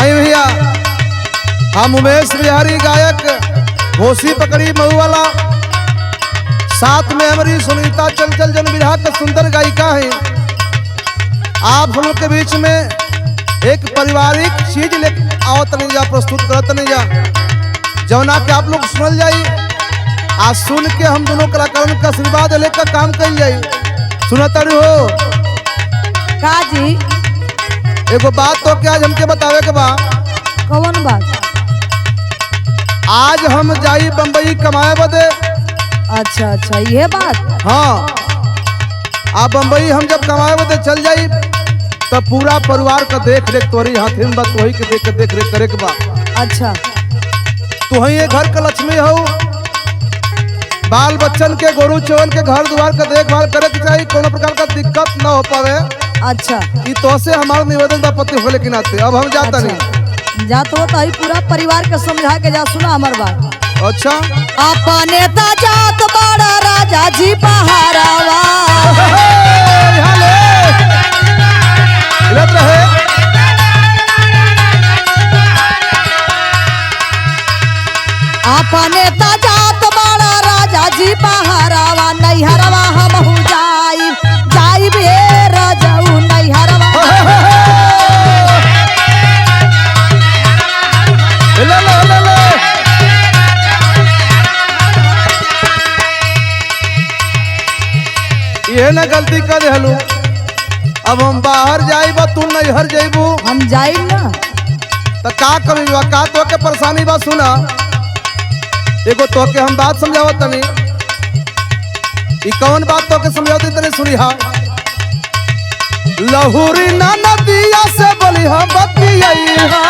आई भैया हम उमेश बिहारी गायक घोसी पकड़ी मऊ वाला, साथ में हमारी सुनीता चंचल जन विधा का सुंदर गायिका है। आप हम लोग के बीच में एक पारिवारिक चीज ले आवत नहीं जा, प्रस्तुत करत नहीं जा, जौना के आप लोग सुनल जाई। आज सुन के हम दोनों कलाकारों का आशीर्वाद लेकर काम कर जाई। सुनतारी हो का जी? एगो बात तो क्या आज हमके बतावे के बा। कौन बात? आज हम जाई बम्बई कमाए बदे। अच्छा अच्छा ये बात। हाँ, आप बम्बई हम जब कमाए बदे चल जाई तब पूरा परिवार का देख रेख तोरी हाथी में बा, तोही के देख रेख करे के बा। अच्छा तू ही घर का लक्ष्मी हो, बाल बच्चन के गोरू चौन के घर द्वार का देखभाल करे के चाहिए, कोनो प्रकार का दिक्कत न हो पावे। अच्छा ई तो से हमारा निवेदन बा पति होले के नाते। अब हम जाता नहीं जात हो तो पूरा परिवार के समझा के जा। सुना हमार बात। अच्छा अपने ता जात बड़ा राजा जी पहारावा, यहाँ ले रहे। अपने ता जात बड़ा राजा जी पहारावा, नैहरवा हमहू जाई जाई बे राजाऊ नैहरवा। ये ना गलती कर हलू। अब हम बाहर जाई बा, तू नैहर जाइबू, हम जाई ना तो का कमी बा, का तो के परेशानी बा। सुना एगो तो के हम बात समझावत तनी। ई कौन बात तो के समझावत तनी सुनी। हा लहुरी ना नदिया से बोली हा बतियाई हा,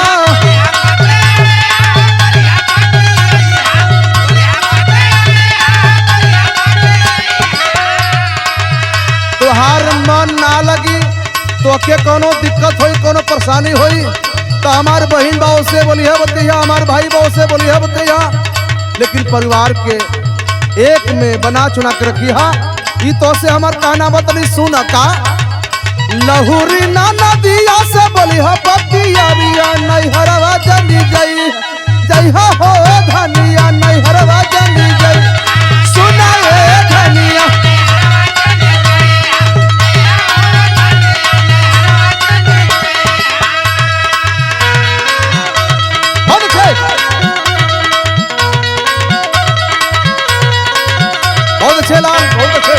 तुहार मन ना लगी तो के कोनो दिक्कत होई, कोनो परेशानी होई तो हमार बहन बाबू से बोली है बतिया, हमार भाई बाबू से बोली है बतिया, लेकिन परिवार के एक में बना चुना के रखी हा। ई तो से हमार कहना बतनी सुना का। लहुरी ना नदिया से बोली है बतिया, बिया नैहरवा जनी जई जई हो धनिया, नैहरवा जनी जई सुना ए धनिया। बहुत अच्छे लाल, बहुत अच्छे।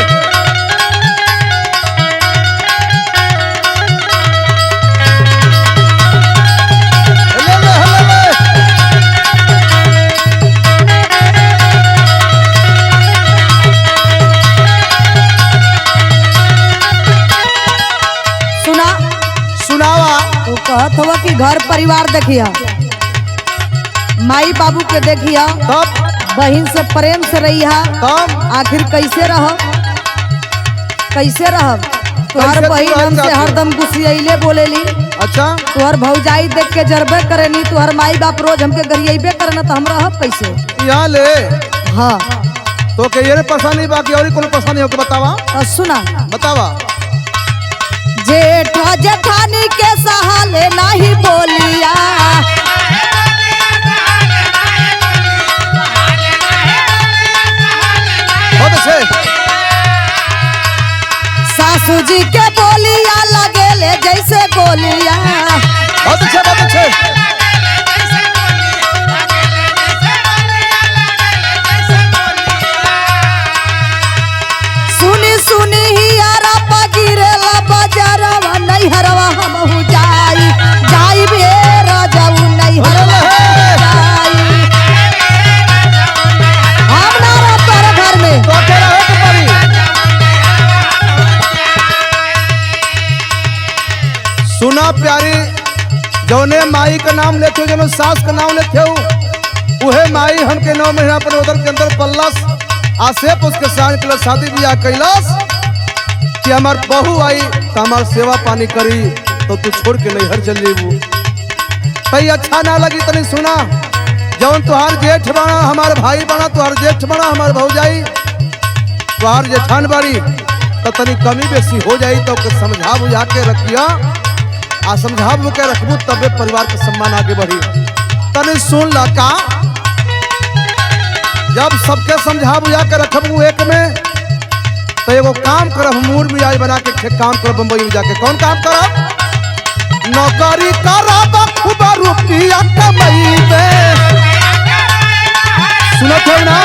सुना सुनावा। तो कहत हुआ कि घर परिवार देखिया, माई बाबू के देखिया, तब बहन से प्रेम से रहिया। तब आखिर कैसे रह तुहर कैसे बहन तू रह हमसे जाती? हरदम गुस्सियले बोलेली। अच्छा तुहर भौजाई देख के जरबे करेनी, तुहर माई बाप रोज हमके गरियाबे करे तो हम रहब कैसे? यहाँ ले हाँ तो के ये परेशानी बाकी और कोनो परेशानी हो के बतावा, तो सुना। बतावा। जेठा जेठानी के सहाले नहीं बोलिया, बहुत अच्छे। सासू जी के बोलिया लगेले जैसे गोलिया, बहुत अच्छे, बहुत अच्छे। सुनी सुनी ही यारा पगिरेला बजारवा, नैहरवा हमहू जाई जाई बे राजाऊ नैहरवा जाई। हम ना रहब तोहरे घर में। तो के रहे के पड़ी। सुना प्यारी, जौने माई का नाम लेते हो, जौने सास का नाम लेते हो, उहे माई हमके 9 महीना पर उधर के अंदर पल्लस आसेप उसके साथ के शादी ब्याह कैलाश कि हमार बहू आई तो हमार सेवा पानी करी, तो तू छोड़ के नैहर चल जेबू। तई अच्छा ना लगी तनी सुना। जौन तुहार जेठ बना हमार भाई बना, तुहार जेठ बना हमार भौजाई, तुहार जेठान बाड़ी तो तनी कमी बेसी हो जाई तो समझा बुझा के रखिया। आ समझा के रखबू तबे परिवार के सम्मान आगे बढ़ी। तने सुन ला का जब सबके समझा बुझा के रखबू एक में तो एगो काम करब, मूड मिजाज बना के काम करब बम्बई में जाके। कौन काम करब? नौकरी करब खूब रुपया कमैबे। सुनत हो ना?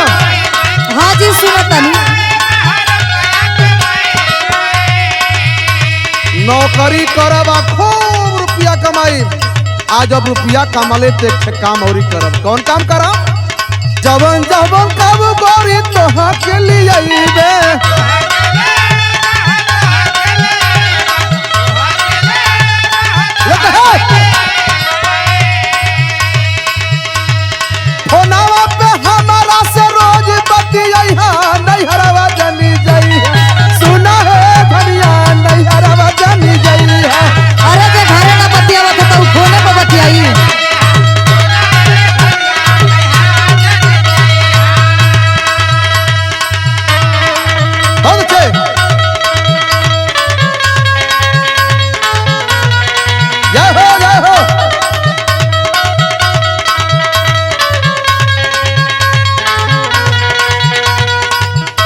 हाँ जी सुनत तनी। नौकरी करब खूब रुपया कमाई। आज जब रुपया कमाले तो एक काम और करब। कौन काम करब? जवन जवन कब गोरी तोहा के लिए फोनावा पे हमारा से रोज बतिया नहीं हरवा जानी जाई है। सुना है धनिया नहीं हरवा जानी जाई है। अरे जे घरे ना बतियावा तो फोने पे बतियाई।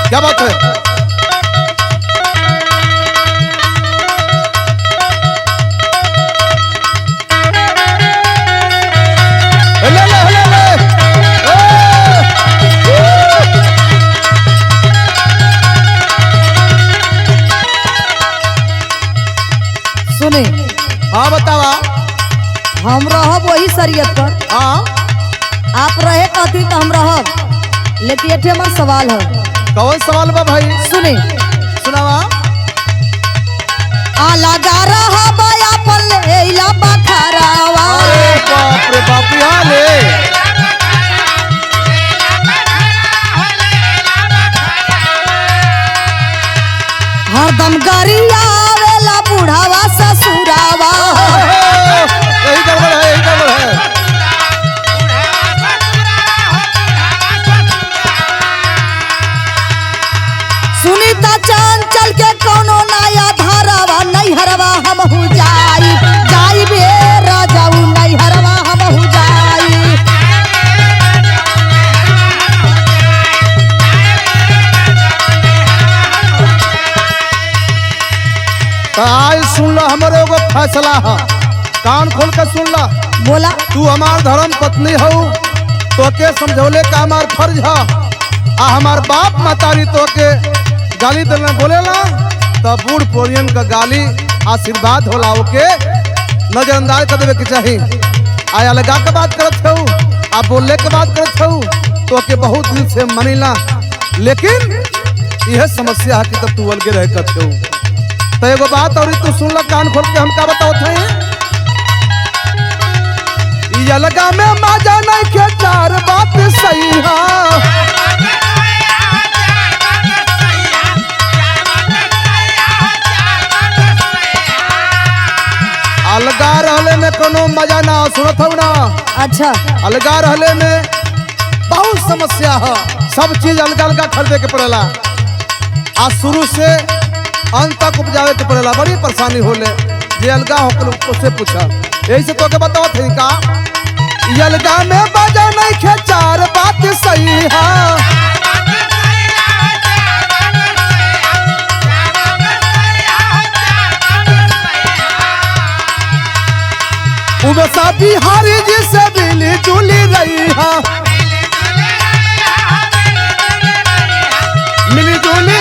क्या बात है? ले ले ले ले सुने। हाँ बतावा। हम रहब वही शरीयत पर। हाँ आप रहे कहती तो हम रहब, लेकिन ये हमार सवाल है। कौन सवाल बा भाई? सुने सुनावा। लगा रहा बया पल्लेला बखरावा। अरे बाप रे बाप यहाँ ले। हरदम गरिया आवेला बुढ़ावा ससुरावा। यही गड़बड़ है, यही गड़बड़ है। सुनीता चंचल के कोनो नया धारावा नहीं हरवा हम हो जाई जाई बे राजाऊ नहीं हरवा हम हो जाई। तो आज सुन लो हमारे एगो फैसला है, कान खोल के सुन ला। बोला। तू हमार धर्म पत्नी हो, तो के समझौले का हमार फर्ज है। आ हमार बाप मातारी तो के गाली देना बोलेला तो बूढ़ पोरियन का गाली आशीर्वाद होला ओके नजरअंदाज कर देवे के चाहिए। आया लगा के बात करत हो, आ बोलने के बात करत हो तो के बहुत दिल से मनीला, लेकिन यह समस्या है कि तब तू अलगे रह करते हो। तो एगो बात और तू सुन ला कान खोल के, हम का बताओ थे ये लगा में मजा नहीं के चार बात सही है। अलगा रहले में कोनो मजा ना, सुनत हो ना? अच्छा। अलगा रहले में बहुत समस्या है, सब चीज अलगा अलगा खरीदे के पड़ेला। आज शुरू से अंत तक उपजावे के पड़ेला, बड़ी परेशानी होले। ये अलगा होकर उससे पूछा, यही से तो के बताओ थे का ये अलगा में मजा नहीं के चार बात सही है। उबसा बिहारी जी से मिली जुली रही है, मिली जुली।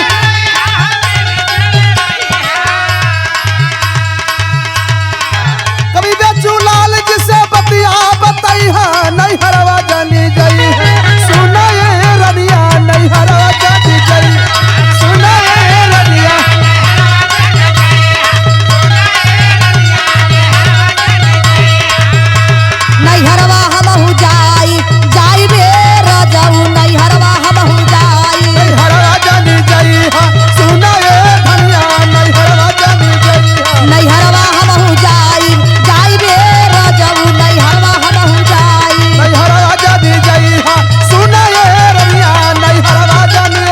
कभी बेचू लाल जी से बतिया बताई है नहीं हरवा जानी गई है। सुना ये रनिया नहीं हरवा जानी गई, सुना ये रनिया। नहीं हरवा हम हो जाई जाई बे राजाऊ नहीं हरवा हम हो जाई। नहीं हरवा जानी गई है, सुना ये धनिया नहीं हरवा जानी गई है। नहीं हरवा हम हो जाई जाई बे राजाऊ नहीं हरवा हम हो जाई। नहीं हरवा जानी गई है, सुना ये रनिया नहीं हरवा जानी।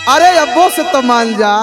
अरे अब्बो से तो मान जा।